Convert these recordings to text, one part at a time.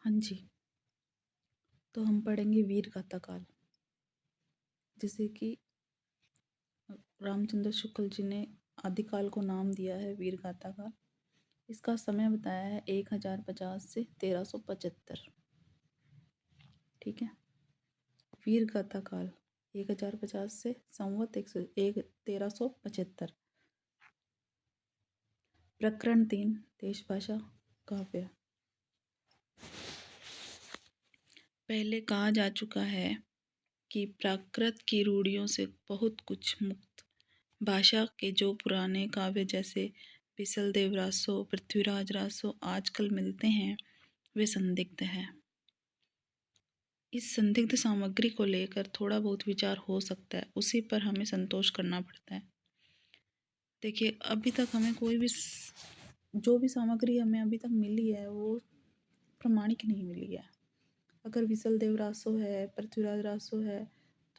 हाँ जी, तो हम पढ़ेंगे वीर गाथा काल। जैसे कि रामचंद्र शुक्ल जी ने आदिकाल को नाम दिया है वीर गाथा काल। इसका समय बताया है 1050 से 1375। ठीक है, वीर गाथा काल 1050 से संवत 1375। प्रकरण 3 देशभाषा काव्य। पहले कहा जा चुका है कि प्राकृत की रूढ़ियों से बहुत कुछ मुक्त भाषा के जो पुराने काव्य जैसे बिसल देव रासो, पृथ्वीराज रासो आजकल मिलते हैं वे संदिग्ध हैं। इस संदिग्ध सामग्री को लेकर थोड़ा बहुत विचार हो सकता है, उसी पर हमें संतोष करना पड़ता है। देखिए, अभी तक हमें कोई भी जो भी सामग्री हमें अभी तक मिली है वो प्रमाणिक नहीं मिली है। अगर विसल देव रासो है, पृथ्वीराज रासो है,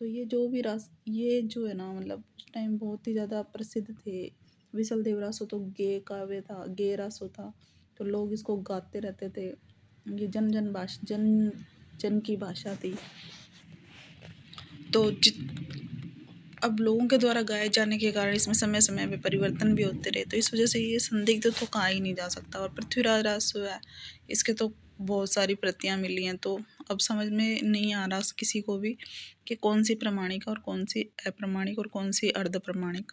तो ये जो भी ये जो है ना, मतलब उस टाइम बहुत ही ज़्यादा प्रसिद्ध थे। विसल देव रासो तो गे काव्य था, गे रासो था, तो लोग इसको गाते रहते थे। ये जन जन की भाषा थी। तो अब लोगों के द्वारा गाए जाने के कारण इसमें समय समय पे परिवर्तन भी होते रहे, तो इस वजह से ये संदिग्ध तो कहा ही नहीं जा सकता। और पृथ्वीराज रासो है, इसके तो बहुत सारी प्रतियां मिली हैं, तो अब समझ में नहीं आ रहा किसी को भी कि कौन सी प्रमाणिक और कौन सी अप्रमाणिक और कौन सी अर्ध प्रमाणिक।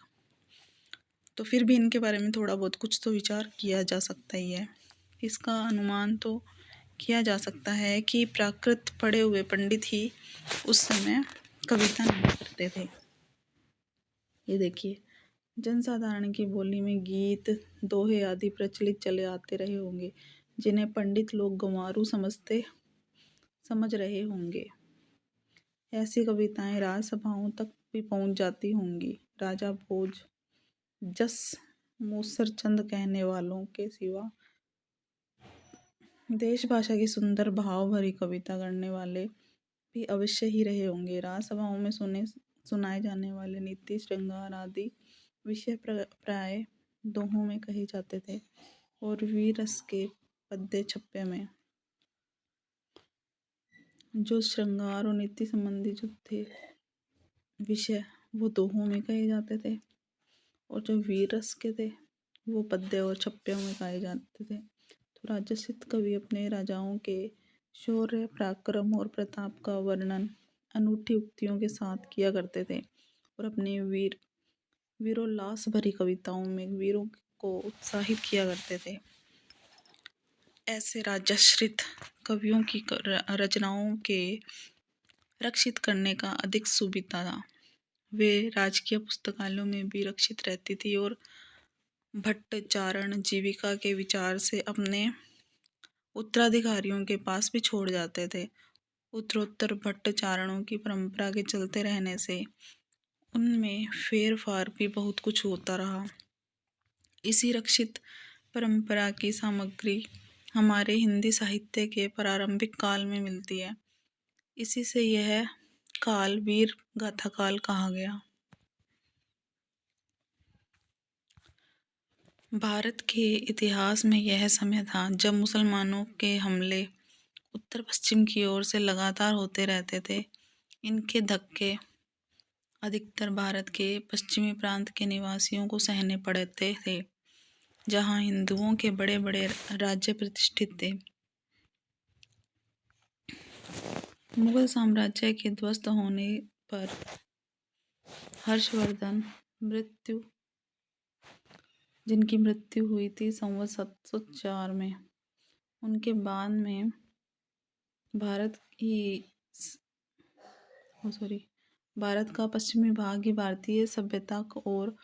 तो फिर भी इनके बारे में थोड़ा बहुत कुछ तो विचार किया जा सकता ही है। इसका अनुमान तो किया जा सकता है कि प्राकृत पढ़े हुए पंडित ही उस समय कविता नहीं करते थे। ये देखिए, जनसाधारण की बोली में गीत, दोहे आदि प्रचलित चले आते रहे होंगे, जिन्हें पंडित लोग गंवारू समझ रहे होंगे। ऐसी कविताएं राजसभाओं तक भी पहुंच जाती होंगी। राजा भोज जस मूसर चंद कहने वालों के सिवा देश भाषा की सुंदर भाव भरी कविता करने वाले भी अवश्य ही रहे होंगे। राजसभाओं में सुनाए जाने वाले नीति श्रृंगार आदि विषय प्राय दोहों में कहे जाते थे, और वीर रस के पद्य छप्पे में जो श्रृंगार और नीति संबंधी जो थे विषय वो दोहों में कहे जाते थे, और जो वीर रस के थे वो पद्य और छप्पियों में गाए जाते थे। तो राजसिक कवि अपने राजाओं के शौर्य, पराक्रम और प्रताप का वर्णन अनूठी उक्तियों के साथ किया करते थे, और अपने वीरोल्लास भरी कविताओं में वीरों को उत्साहित किया करते थे। ऐसे राजाश्रित कवियों की रचनाओं के रक्षित करने का अधिक सुविधा था। वे राजकीय पुस्तकालयों में भी रक्षित रहती थी, और भट्टाचारण जीविका के विचार से अपने उत्तराधिकारियों के पास भी छोड़ जाते थे। उत्तरोत्तर भट्टाचारणों की परंपरा के चलते रहने से उनमें फेर फार भी बहुत कुछ होता रहा। इसी रक्षित परंपरा की सामग्री हमारे हिंदी साहित्य के प्रारंभिक काल में मिलती है। इसी से यह काल वीर गाथा काल कहा गया। भारत के इतिहास में यह समय था जब मुसलमानों के हमले उत्तर पश्चिम की ओर से लगातार होते रहते थे। इनके धक्के अधिकतर भारत के पश्चिमी प्रांत के निवासियों को सहने पड़ते थे, जहां हिंदुओं के बड़े बड़े राज्य प्रतिष्ठित थे। मुगल साम्राज्य के ध्वस्त होने पर हर्षवर्धन जिनकी मृत्यु हुई थी संवत 704 में, उनके बाद में भारत का पश्चिमी भाग ही भारतीय सभ्यता और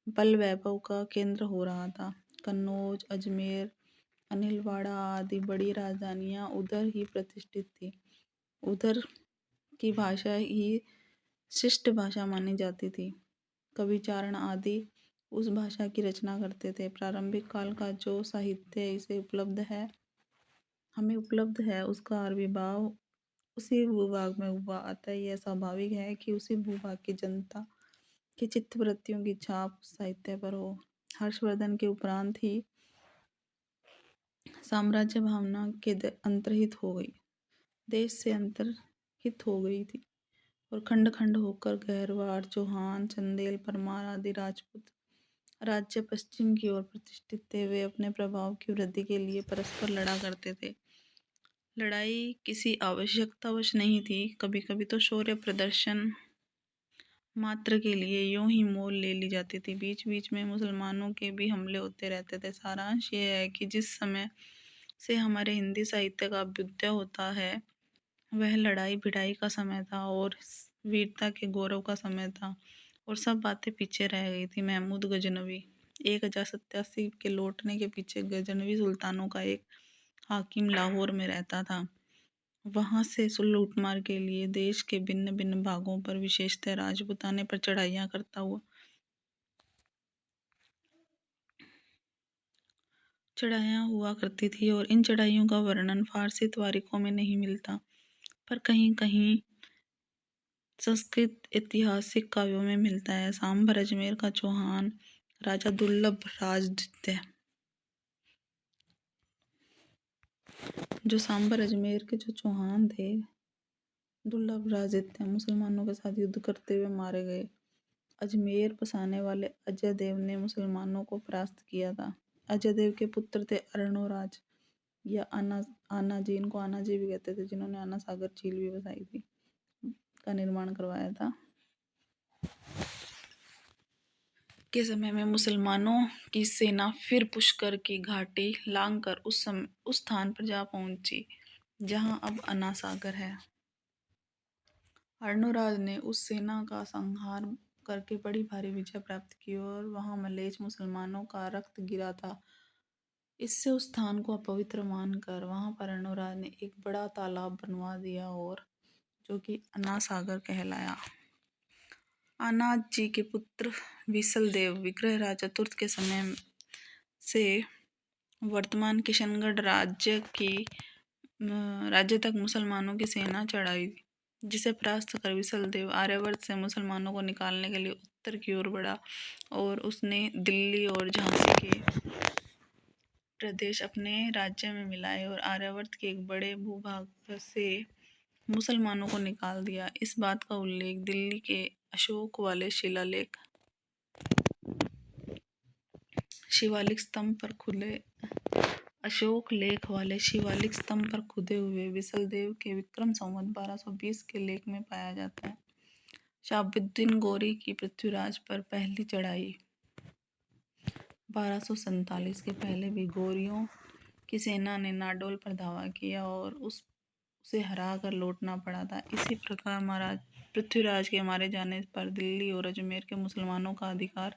बल वैभव का केंद्र हो रहा था। कन्नौज, अजमेर, अनिलवाड़ा आदि बड़ी राजधानियां उधर ही प्रतिष्ठित थी। उधर की भाषा ही शिष्ट भाषा मानी जाती थी। कविचारण आदि उस भाषा की रचना करते थे। प्रारंभिक काल का जो साहित्य हमें उपलब्ध है उसका आविर्भाव उसी भूभाग में हुआ, अतः यह स्वाभाविक है कि उसी भूभाग की जनता की चित्तवृत्तियों की छाप साहित्य पर हो। हर्षवर्धन के उपरांत ही साम्राज्य भावना के अंतर्हित हो गई, देश से अंतर्हित हो गई थी और खंड खंड होकर गहरवाड़, चौहान, चंदेल, परमार आदि राजपूत राज्य पश्चिम की ओर प्रतिष्ठित थे। वे अपने प्रभाव की वृद्धि के लिए परस्पर लड़ा करते थे। लड़ाई किसी आवश्यकतावश नहीं थी, कभी कभी तो शौर्य प्रदर्शन मात्र के लिए यूं ही मोल ले ली जाती थी। बीच बीच में मुसलमानों के भी हमले होते रहते थे। सारांश ये है कि जिस समय से हमारे हिंदी साहित्य का अभ्युदय होता है वह लड़ाई भिड़ाई का समय था और वीरता के गौरव का समय था, और सब बातें पीछे रह गई थी। महमूद गजनवी 1087 के लौटने के पीछे गजनवी सुल्तानों का एक हाकिम लाहौर में रहता था। वहां से लूटमार के लिए देश के भिन्न भिन्न भागों पर, विशेषतः राजपुताने पर चढ़ाइयां करता हुआ चढ़ाइयां हुआ करती थी, और इन चढ़ाइयों का वर्णन फारसी तवारीखों में नहीं मिलता, पर कहीं कहीं संस्कृत ऐतिहासिक काव्यों में मिलता है। सांबर अजमेर का चौहान राजा दुर्लभ राजद्वितीय, जो सांबर अजमेर के जो चौहान थे दुर्लभ राजद्वितीय, मुसलमानों के साथ युद्ध करते हुए मारे गए। अजमेर बसाने वाले अजय देव ने मुसलमानों को परास्त किया था। अजय देव के पुत्र थे अर्णोराज या आनाजी, इनको आनाजी भी कहते थे, जिन्होंने आना सागर झील भी बसाई थी, का निर्माण करवाया था। के समय में मुसलमानों की सेना फिर पुष्कर की घाटी लांघकर उस स्थान पर जा पहुंची जहां अब अन्ना सागर है। अर्णोराज ने उस सेना का संहार करके बड़ी भारी विजय प्राप्त की और वहां मलेच्छ मुसलमानों का रक्त गिरा था। इससे उस स्थान को अपवित्र मानकर वहां पर अर्णोराज ने एक बड़ा तालाब बनवा दिया, और जो कि अन्ना सागर कहलाया। आनाज जी के पुत्र विसल देव विग्रहराज चतुर्थ के समय से वर्तमान किशनगढ़ राज्य तक मुसलमानों की सेना चढ़ाई, जिसे परास्त कर विसल देव आर्यावर्त से मुसलमानों को निकालने के लिए उत्तर की ओर बढ़ा, और उसने दिल्ली और झांसी के प्रदेश अपने राज्य में मिलाए और आर्यावर्त के एक बड़े भूभाग से मुसलमानों को निकाल दिया। इस बात का उल्लेख दिल्ली के अशोक वाले शिवालिक स्तंभ पर खुदे हुए विसल देव के विक्रम संवत 1220 के लेख में पाया जाता है। शहाबुद्दीन गौरी की पृथ्वीराज पर पहली चढ़ाई 1247 के पहले भी गौरियों की सेना ने नाडोल पर धावा किया और उसे हरा कर लौटना पड़ा था। इसी प्रकार महाराज पृथ्वीराज के मारे जाने पर दिल्ली और अजमेर के मुसलमानों का अधिकार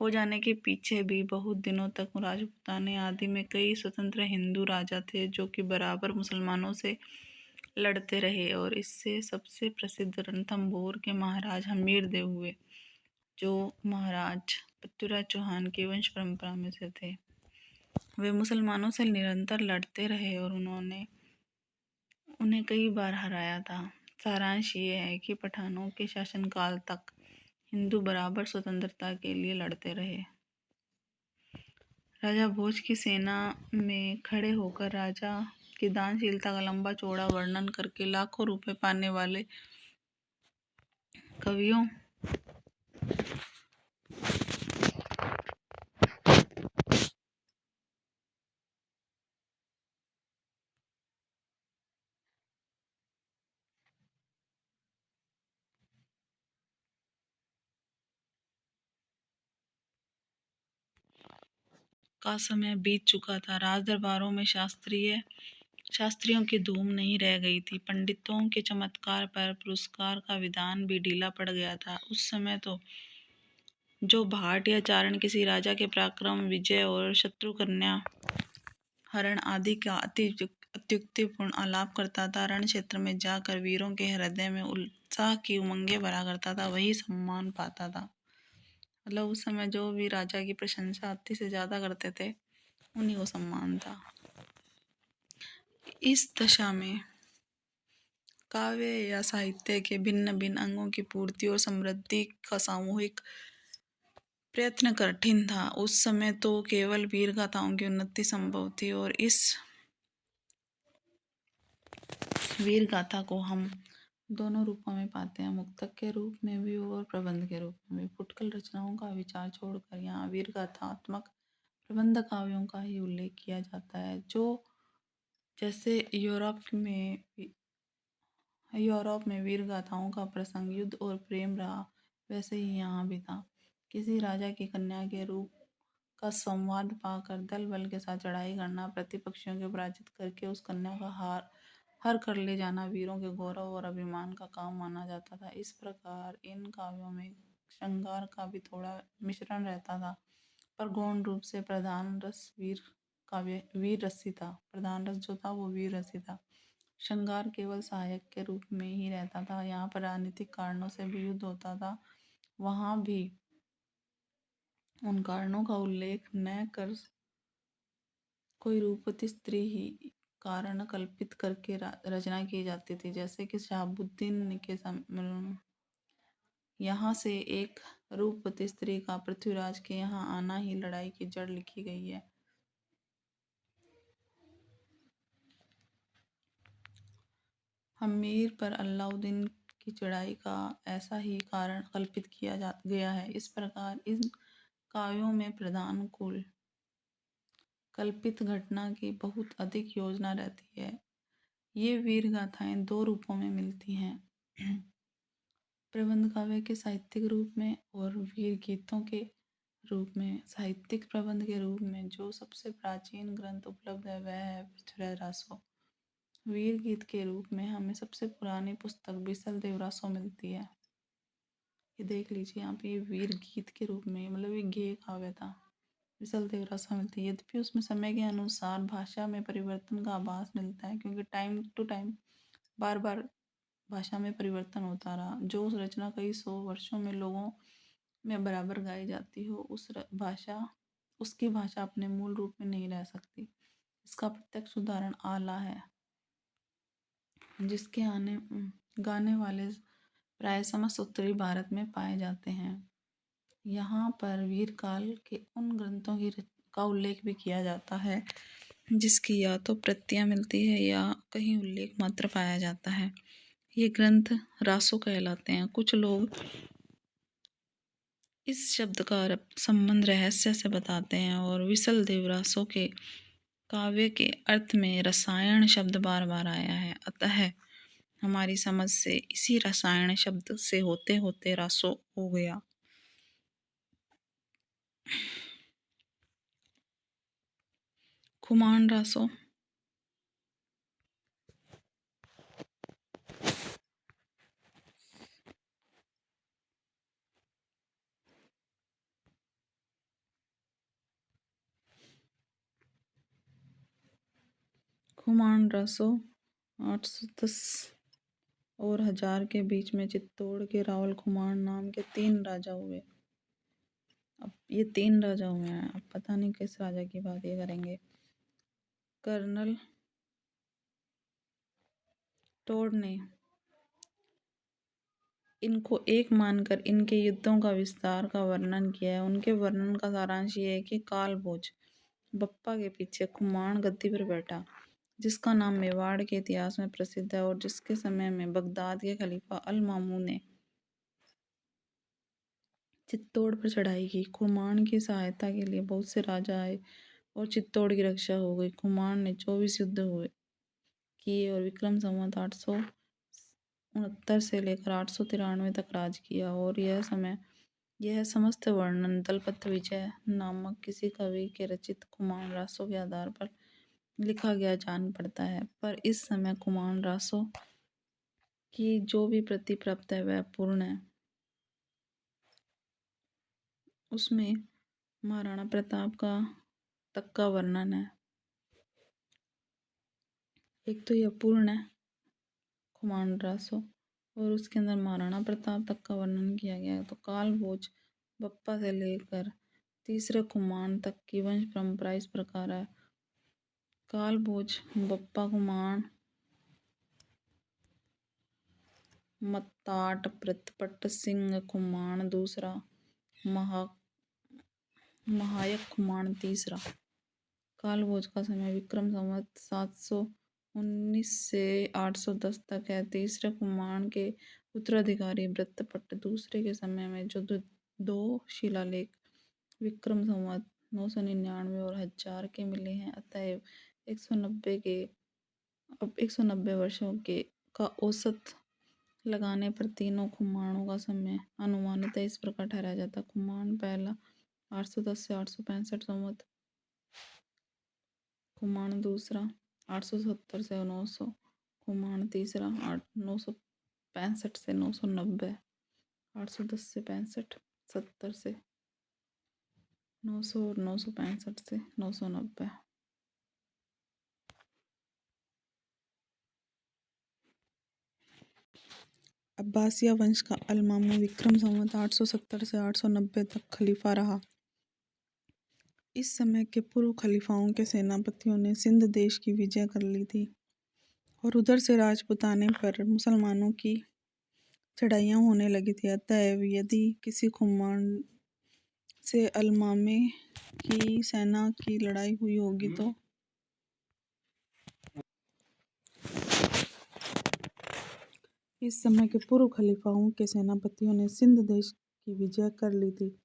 हो जाने के पीछे भी बहुत दिनों तक राजपूताने आदि में कई स्वतंत्र हिंदू राजा थे जो कि बराबर मुसलमानों से लड़ते रहे, और इससे सबसे प्रसिद्ध रणथंभौर के महाराज हमीर देव हुए, जो महाराज पृथ्वीराज चौहान की वंश परंपरा में से थे। वे मुसलमानों से निरंतर लड़ते रहे और उन्हें कई बार हराया था। सारांश ये है कि पठानों के शासनकाल तक हिंदू बराबर स्वतंत्रता के लिए लड़ते रहे। राजा भोज की सेना में खड़े होकर राजा की दानशीलता का लंबा चौड़ा वर्णन करके लाखों रुपए पाने वाले कवियों का समय बीत चुका था। राज दरबारों में शास्त्रियों की धूम नहीं रह गई थी। पंडितों के चमत्कार पर पुरस्कार का विधान भी ढीला पड़ गया था। उस समय तो जो भाट या चारण किसी राजा के पराक्रम, विजय और शत्रु कन्या हरण आदि का अत्युक्तिपूर्ण आलाप करता था, रण क्षेत्र में जाकर वीरों के हृदय में उत्साह की उमंगें भरा करता था, वही सम्मान पाता था। मतलब उस समय जो भी राजा की प्रशंसा अति से ज्यादा करते थे उन्हीं को सम्मान था। इस दशा में काव्य या साहित्य के भिन्न भिन्न अंगों की पूर्ति और समृद्धि का सामूहिक प्रयत्न कठिन था। उस समय तो केवल वीर गाथाओं की उन्नति संभव थी और इस वीर गाथा को हम दोनों रूपों में पाते हैं, मुक्तक के रूप में भी और प्रबंध के रूप में भी। फुटकल रचनाओं का विचार छोड़कर यहाँ वीर गाथात्मक प्रबंध काव्यों का ही उल्लेख किया जाता है, जो जैसे यूरोप में वीर गाथाओं का प्रसंग युद्ध और प्रेम रहा, वैसे ही यहाँ भी था। किसी राजा की कन्या के रूप का संवाद पाकर दल बल के साथ चढ़ाई करना, प्रतिपक्षियों को पराजित करके उस कन्या का हर कर ले जाना वीरों के गौरव और अभिमान का काम माना जाता था। इस प्रकार इन काव्यों में श्रृंगार का भी थोड़ा मिश्रण रहता था, पर गौण रूप से प्रधान रस वीर रसी था। प्रधान रस जो था वो वीर रसी था। श्रृंगार केवल सहायक के रूप में ही रहता था। यहाँ पर राजनीतिक कारणों से भी युद्ध होता था, वहाँ भी उन कारणों का उल्लेख न कर कोई रूपवती स्त्री ही कारण कल्पित करके रचना की जाती थी। जैसे कि शहाबुद्दीन के यहाँ से एक रूपवती स्त्री का पृथ्वीराज के यहाँ आना ही लड़ाई की जड़ लिखी गई है। हमीर पर अलाउद्दीन की चढ़ाई का ऐसा ही कारण कल्पित किया गया है। इस प्रकार इन काव्यों में प्रधान कुल कल्पित घटना की बहुत अधिक योजना रहती है। ये वीर गाथाएं दो रूपों में मिलती हैं, प्रबंध काव्य के साहित्यिक रूप में और वीर गीतों के रूप में। साहित्यिक प्रबंध के रूप में जो सबसे प्राचीन ग्रंथ उपलब्ध है वह है पृथ्वीराज रासो। वीर गीत के रूप में हमें सबसे पुरानी पुस्तक बीसल देवरासो मिलती है। ये देख लीजिए यहाँ पे, ये वीर गीत के रूप में, मतलब ये गेय काव्य था, बीसल देवरासो मिलती है। यद्यपि उसमें समय के अनुसार भाषा में परिवर्तन का आभास मिलता है, क्योंकि टाइम टू टाइम बार बार भाषा में परिवर्तन होता रहा। जो उस रचना कई 100 वर्षों में लोगों में बराबर गाई जाती हो, उसकी भाषा अपने मूल रूप में नहीं रह सकती। इसका प्रत्यक्ष उदाहरण आला है, जिसके गाने वाले प्राय समस्त उत्तरी भारत में पाए जाते हैं। यहाँ पर वीर काल के उन ग्रंथों का उल्लेख भी किया जाता है जिसकी या तो प्रतियां मिलती है या कहीं उल्लेख मात्र पाया जाता है। ये ग्रंथ रासो कहलाते हैं। कुछ लोग इस शब्द का संबंध रहस्य से बताते हैं और विसल देवरासो के काव्य के अर्थ में रसायन शब्द बार बार आया है, अतः हमारी समझ से इसी रसायन शब्द से होते होते रासो हो गया। खुमान रासो। खुमान रासो 810 और 1000 के बीच में चित्तौड़ के रावल खुमान नाम के 3 राजा हुए। अब ये 3 राजा हुए हैं, अब पता नहीं किस राजा की बात ये करेंगे। कर्नल टोड ने इनको एक मानकर इनके युद्धों का विस्तार का वर्णन किया है। उनके वर्णन का सारांश ये है कि कालभोज बप्पा के पीछे खुमान गद्दी पर बैठा, जिसका नाम मेवाड़ के इतिहास में प्रसिद्ध है और जिसके समय में बगदाद के खलीफा अल मामून ने चित्तौड़ पर चढ़ाई की। खुमान की सहायता के लिए बहुत से राजा आए और चित्तौड़ की रक्षा हो गई। खुमान ने 24 युद्ध किए और विक्रम संवत 869 से लेकर 893 तक राज किया। और यह समस्त वर्णन दलपत विजय नामक किसी कवि के रचित खुमान रासो के आधार पर लिखा गया जान पड़ता है। पर इस समय खुमान रासो की जो भी प्रति प्राप्त है वह पूर्ण है। उसमें महाराणा प्रताप तक का वर्णन है। एक तो यह पूर्ण है खुमान रासो, और उसके अंदर महाराणा प्रताप तक का वर्णन किया गया है। तो कालभोज बप्पा से लेकर तीसरे खुमान तक की वंश परंपरा इस प्रकार है। कालभोज बप्पा खुमान मत्ताट प्रतपट सिंह खुमान दूसरा महायक खुमान तीसरा। कालभोज का समय विक्रम संवत 719 से 810 तक है। तीसरे खुमान के उत्तराधिकारी वृत्तपट दूसरे के समय में जो दो शिलालेख विक्रम संवत 999 और 1000 के मिले हैं, अतएव 190 वर्षों के का औसत लगाने पर तीनों खुमानों का समय अनुमानित इस प्रकार ठहराया जाता। खुमान पहला 810 से 865 संवत, खुमान दूसरा 870 से 900, खुमान तीसरा 965 से 990, 810 से 65, 70 से 900 और 965 से 990। अब्बासिया वंश का अल-मामून विक्रम संवत 870 से 890 तक खलीफा रहा। इस समय के पूर्व खलीफाओं के सेनापतियों ने सिंध देश की विजय कर ली थी और उधर से राजपुताने पर मुसलमानों की चढ़ाइयाँ होने लगी थी। अतएव यदि किसी खुमान से अल-मामे की सेना की लड़ाई हुई होगी तो इस समय के पूर्व खलीफाओं के सेनापतियों ने सिंध देश की विजय कर ली थी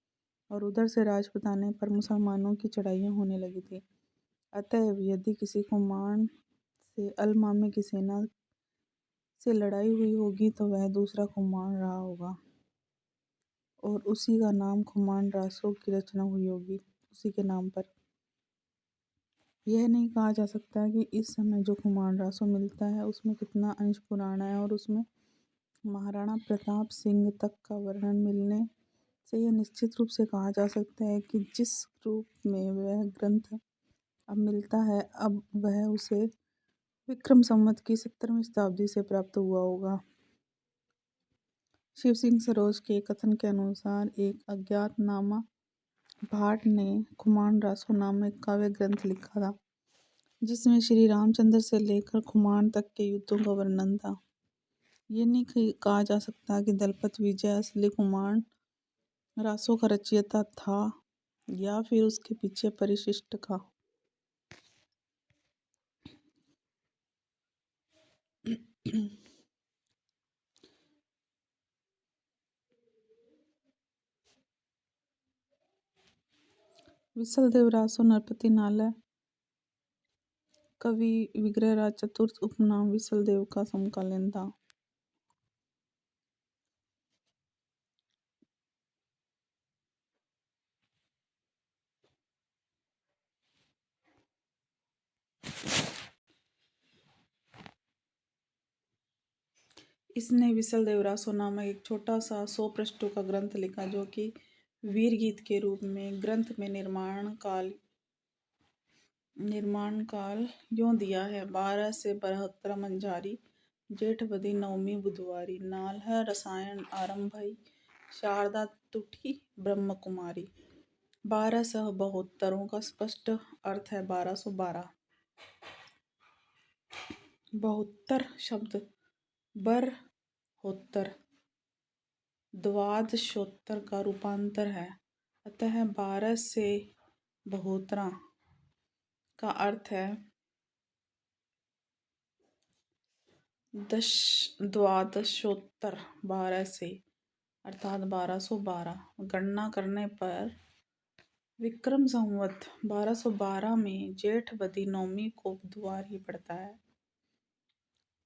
और उधर से राजपुताने पर मुसलमानों की चढ़ाइयाँ होने लगी थी। अतएव यदि किसी खुमान से अल-मामे की सेना से लड़ाई हुई होगी तो वह दूसरा खुमान रहा होगा और उसी का नाम खुमान रासो की रचना हुई होगी उसी के नाम पर। यह नहीं कहा जा सकता कि इस समय जो खुमान रासो मिलता है उसमें कितना अंश पुराना है और उसमें महाराणा प्रताप सिंह तक का वर्णन मिलने से यह निश्चित रूप से कहा जा सकता है कि जिस रूप में वह ग्रंथ अब मिलता है अब वह उसे विक्रम संवत की 17वीं शताब्दी से प्राप्त हुआ होगा। शिव सिंह सरोज के कथन के अनुसार एक अज्ञातनामा भाट ने खुमान रासो नामक काव्य ग्रंथ लिखा था जिसमें श्री रामचंद्र से लेकर खुमान तक के युद्धों का वर्णन था। ये नहीं कहा जा सकता कि दलपत विजय असली खुमान रासो का रचयिता था या फिर उसके पीछे परिशिष्ट का। विसलदेव रासो नरपति नालय कवि विग्रहराज चतुर्थ उपनाम विसलदेव का समकालीन था। इसने विसलदेव रासो नामक एक छोटा सा 100 पृष्ठों का ग्रंथ लिखा जो कि वीर गीत के रूप में ग्रंथ में निर्माण काल यों दिया है। 12 से 72 मंझारी जेठ बदी नवमी बुधवारी, नाल है रसायन आरंभ भई, शारदा तुठी ब्रह्म कुमारी। 1272 का स्पष्ट अर्थ है 1212। 72 शब्द बरहोत्तर द्वादशोत्तर का रूपांतर है, अतः 12 से 72 का अर्थ है द्वादशोत्तर 12 से अर्थात 1212। गणना करने पर विक्रम संवत 1212 में जेठ बदी नवमी को बुधवार ही पड़ता है।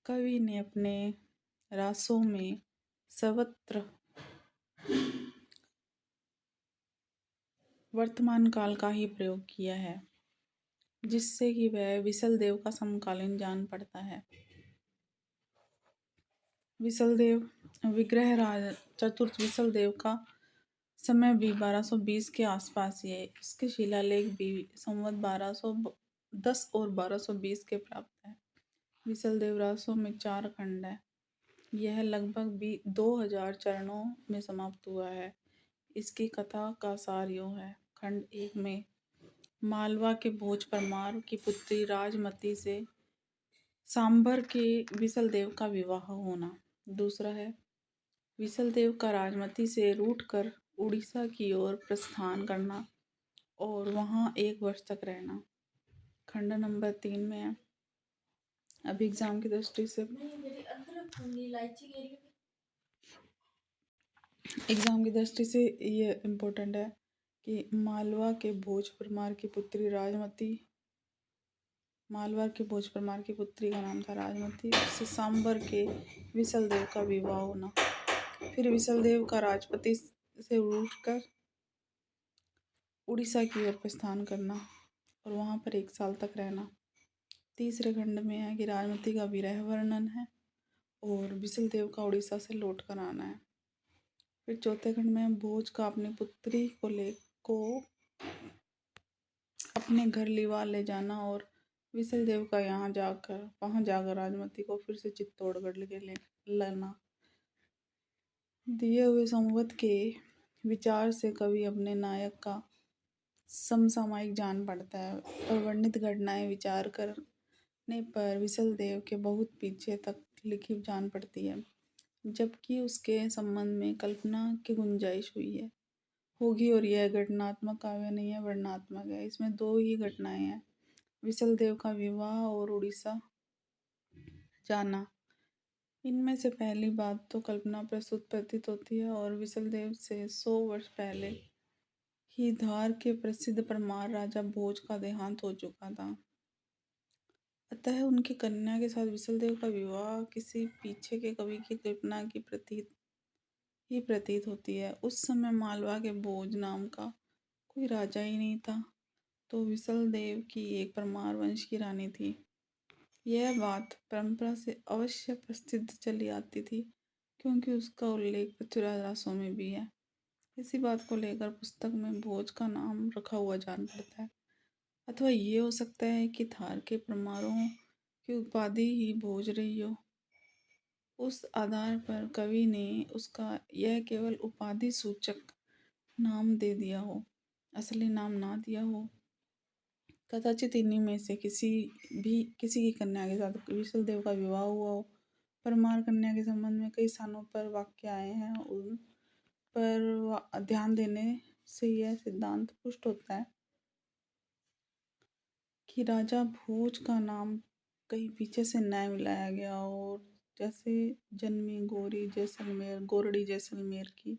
कवि ने अपने रासों में सर्वत्र वर्तमान काल का ही प्रयोग किया है जिससे कि वह विसलदेव का समकालीन जान पड़ता है। विसलदेव विग्रहराज चतुर्थ विसलदेव का समय भी 1220 के आसपास ही है। इसके शिलालेख भी संवत 1210 और 1220 के प्राप्त है। विसलदेव रासो में 4 खंड है। यह लगभग 2000 चरणों में समाप्त हुआ है। इसकी कथा का सार यूं है। खंड 1 में मालवा के भोज परमार की पुत्री राजमती से सांबर के विसलदेव का विवाह होना। दूसरा है विसलदेव का राजमती से रूठकर उड़ीसा की ओर प्रस्थान करना। और वहाँ 1 वर्ष तक रहना। खंड नंबर 3 में है। अभी एग्जाम की दृष्टि से ये इम्पोर्टेंट है कि मालवा के भोज परमार की पुत्री का नाम था राजमती। उससे सांबर के विसल देव का विवाह होना। फिर विसल देव का राजपति से उठकर उड़ीसा की ओर प्रस्थान करना और वहाँ पर 1 साल तक रहना। तीसरे खंड में है कि राजमती का विरह वर्णन है और विसल देव का उड़ीसा से लौट कर आना है। फिर चौथे खंड में भोज का अपनी पुत्री को अपने घर लिवा ले जाना और विसल देव का वहाँ जाकर राजमती को फिर से चित्तौड़गढ़ ले लेना। दिए हुए संवाद के विचार से कवि अपने नायक का समसामयिक जान पड़ता है और वर्णित घटनाएं विचार करने पर विसल देव के बहुत पीछे तक लिखी जान पड़ती है, जबकि उसके संबंध में कल्पना की गुंजाइश होगी और यह घटनात्मक काव्य नहीं है, वर्णनात्मक है। इसमें 2 ही घटनाएं हैं, विसल देव का विवाह और उड़ीसा जाना। इनमें से पहली बात तो कल्पना प्रस्तुत प्रतीत होती है और विसल देव से 100 वर्ष पहले ही धार के प्रसिद्ध परमार राजा भोज का देहांत हो चुका था। अतः उनकी कन्या के साथ विसल देव का विवाह किसी पीछे के कवि की कल्पना की प्रतीत होती है। उस समय मालवा के भोज नाम का कोई राजा ही नहीं था, तो विसल देव की एक परमार वंश की रानी थी। यह बात परंपरा से अवश्य प्रसिद्ध चली आती थी, क्योंकि उसका उल्लेख पृथ्वीराज रासों में भी है। इसी बात को लेकर पुस्तक में भोज का नाम रखा हुआ जान पड़ता है। अथवा ये हो सकता है कि थार के परमारों की उपाधि ही भोज रही हो। उस आधार पर कवि ने उसका यह केवल उपाधि सूचक नाम दे दिया हो, असली नाम ना दिया हो। कदाचित इन्हीं में से किसी की कन्या के साथ विसल देव का विवाह हुआ हो। परमार कन्या के संबंध में कई स्थानों पर वाक्य आए हैं, उन पर ध्यान देने से यह सिद्धांत पुष्ट होता है कि राजा भोज का नाम कहीं पीछे से न मिलाया गया, और जैसे जन्मी गोरड़ी जैसलमेर की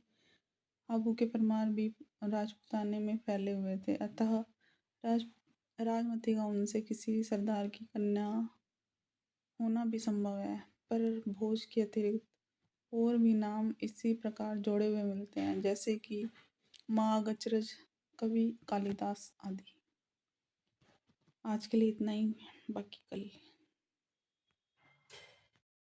आबू के परमार भी राजपुताने में फैले हुए थे। अतः राजमती का उनसे किसी सरदार की कन्या होना भी संभव है, पर भोज के अतिरिक्त और भी नाम इसी प्रकार जोड़े हुए मिलते हैं, जैसे कि माघ, अचरज, कवि कालिदास आदि। आज के लिए इतना ही, बाकी कल।